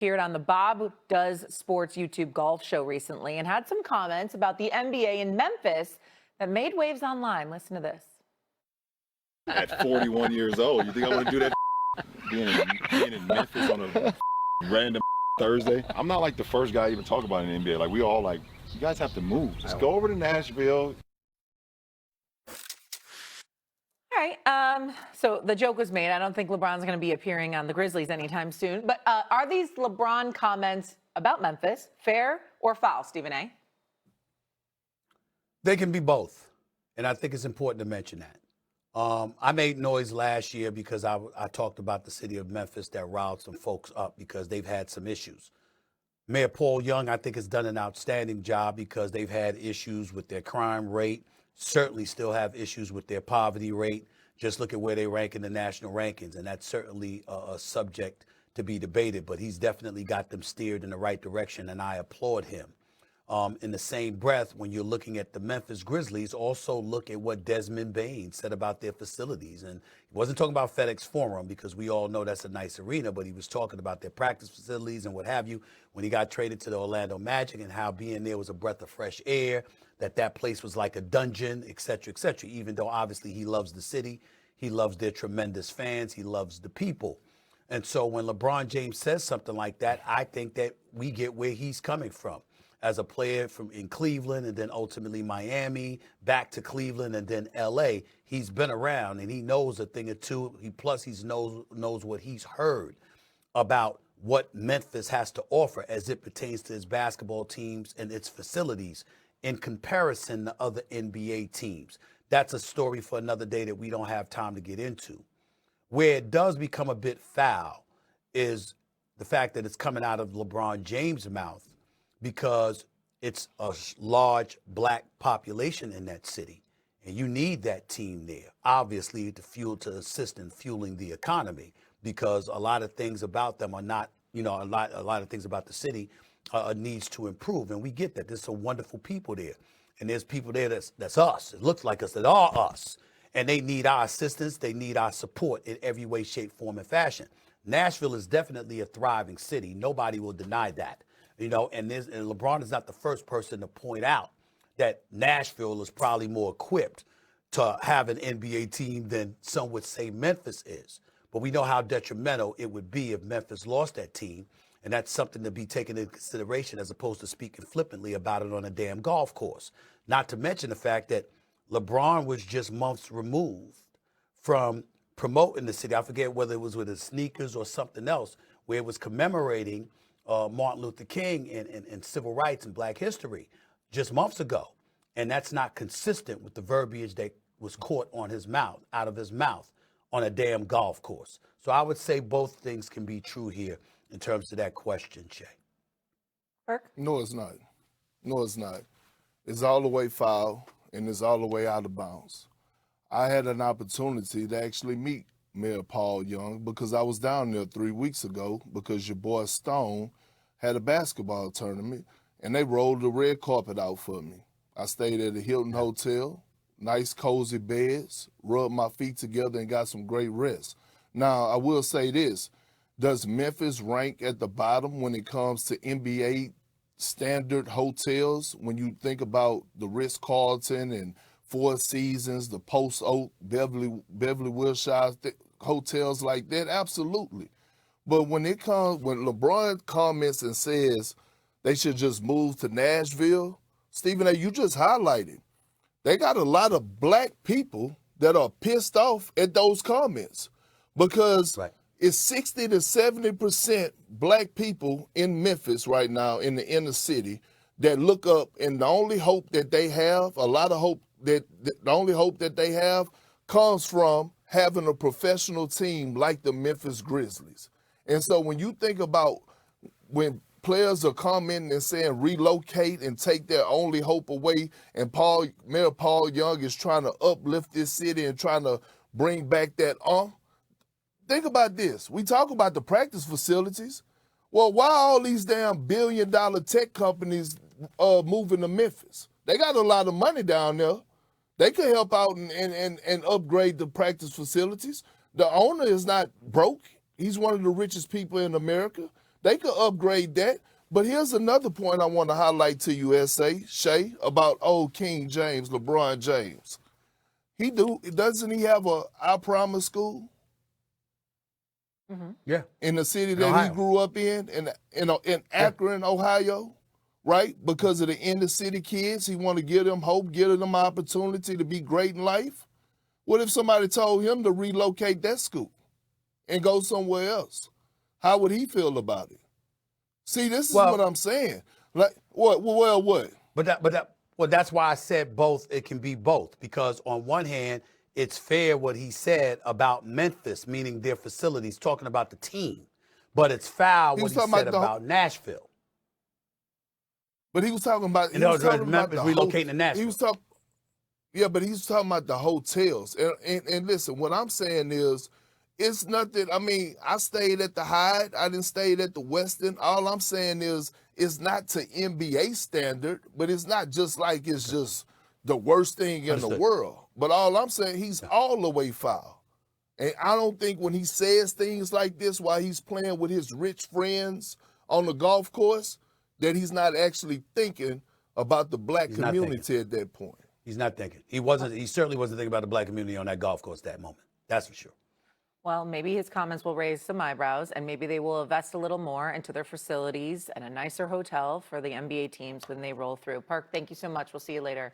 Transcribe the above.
Appeared on the Bob Does Sports YouTube golf show recently and had some comments about the NBA in Memphis that made waves online. Listen to this. At 41 years old, you think I want to do that? Being in Memphis on a random Thursday? I'm not like the first guy to even talk about it in the NBA. Like, we all like, you guys have to move. Just go over to Nashville. All right. So the joke was made. I don't think LeBron's going to be appearing on the Grizzlies anytime soon. But are these LeBron comments about Memphis fair or foul, Stephen A? They can be both. And I think it's important to mention that. I made noise last year because I talked about the city of Memphis that riled some folks up because they've had some issues. Mayor Paul Young, I think, has done an outstanding job because they've had issues with their crime rate, certainly still have issues with their poverty rate. Just look at where they rank in the national rankings, and that's certainly a subject to be debated, but he's definitely got them steered in the right direction, and I applaud him. In the same breath, when you're looking at the Memphis Grizzlies, also look at what Desmond Bane said about their facilities. And he wasn't talking about FedEx Forum because we all know that's a nice arena, but he was talking about their practice facilities and what have you when he got traded to the Orlando Magic and how being there was a breath of fresh air, that place was like a dungeon, et cetera, even though obviously he loves the city, he loves their tremendous fans, he loves the people. And so when LeBron James says something like that, I think that we get where he's coming from. As a player in Cleveland and then ultimately Miami, back to Cleveland and then L.A., he's been around and he knows a thing or two. He knows what he's heard about what Memphis has to offer as it pertains to his basketball teams and its facilities in comparison to other NBA teams. That's a story for another day that we don't have time to get into. Where it does become a bit foul is the fact that it's coming out of LeBron James' mouth, because it's a large black population in that city. And you need that team there, obviously, to assist in fueling the economy, because a lot of things about them are not, a lot of things about the city needs to improve. And we get that. There's some wonderful people there. And there's people there that's us. It looks like us, that are us. And they need our assistance. They need our support in every way, shape, form, and fashion. Nashville is definitely a thriving city. Nobody will deny that. And LeBron is not the first person to point out that Nashville is probably more equipped to have an NBA team than some would say Memphis is. But we know how detrimental it would be if Memphis lost that team. And that's something to be taken into consideration as opposed to speaking flippantly about it on a damn golf course. Not to mention the fact that LeBron was just months removed from promoting the city. I forget whether it was with his sneakers or something else, where it was commemorating Martin Luther King and civil rights and black history just months ago. And that's not consistent with the verbiage that was caught out of his mouth on a damn golf course. So I would say both things can be true here in terms of that question, Shay. Kirk? No, it's not. No, it's not. It's all the way foul and it's all the way out of bounds. I had an opportunity to actually meet Mayor Paul Young because I was down there 3 weeks ago because your boy Stone had a basketball tournament and they rolled the red carpet out for me. I stayed at the Hilton Hotel, nice cozy beds, rubbed my feet together and got some great rest. Now, I will say this, does Memphis rank at the bottom when it comes to NBA standard hotels? When you think about the Ritz-Carlton and Four Seasons, the Post Oak, Beverly Wilshire hotels like that, absolutely. But when LeBron comments and says they should just move to Nashville, Stephen A., you just highlighted, they got a lot of black people that are pissed off at those comments because it's 60 to 70% black people in Memphis right now in the inner city that look up, and the only hope that they have, the only hope that they have comes from having a professional team like the Memphis Grizzlies. And so when you think about when players are commenting and saying relocate and take their only hope away, and Mayor Paul Young is trying to uplift this city and trying to bring back that think about this. We talk about the practice facilities. Well, why all these damn billion-dollar tech companies moving to Memphis? They got a lot of money down there. They could help out and upgrade the practice facilities. The owner is not broke. He's one of the richest people in America. They could upgrade that. But here's another point I want to highlight to you, Shay, about old King James, LeBron James. Doesn't he have a I Promise school? Yeah. In the city that Ohio. he grew up in Akron, Ohio, right? Because of the inner city kids, he want to give them hope, give them opportunity to be great in life. What if somebody told him to relocate that school and go somewhere else? How would he feel about it? See, this is what I'm saying. Like, what? Well, what? Well, that's why I said both. It can be both, because on one hand, it's fair what he said about Memphis, meaning their facilities, talking about the team, but it's foul what he said about Nashville. But he was talking about Memphis relocating to Nashville. He was talking. Yeah, but he's talking about the hotels. And listen, what I'm saying is, it's nothing. I mean, I stayed at the Hyatt. I didn't stay at the Westin. All I'm saying is, it's not to NBA standard, but it's not just like it's just the worst thing in the world. But all I'm saying, he's all the way foul. And I don't think when he says things like this while he's playing with his rich friends on the golf course, that he's not actually thinking about the black community at that point. He's not thinking. He certainly wasn't thinking about the black community on that golf course that moment. That's for sure. Well, maybe his comments will raise some eyebrows, and maybe they will invest a little more into their facilities and a nicer hotel for the NBA teams when they roll through. Park, thank you so much. We'll see you later.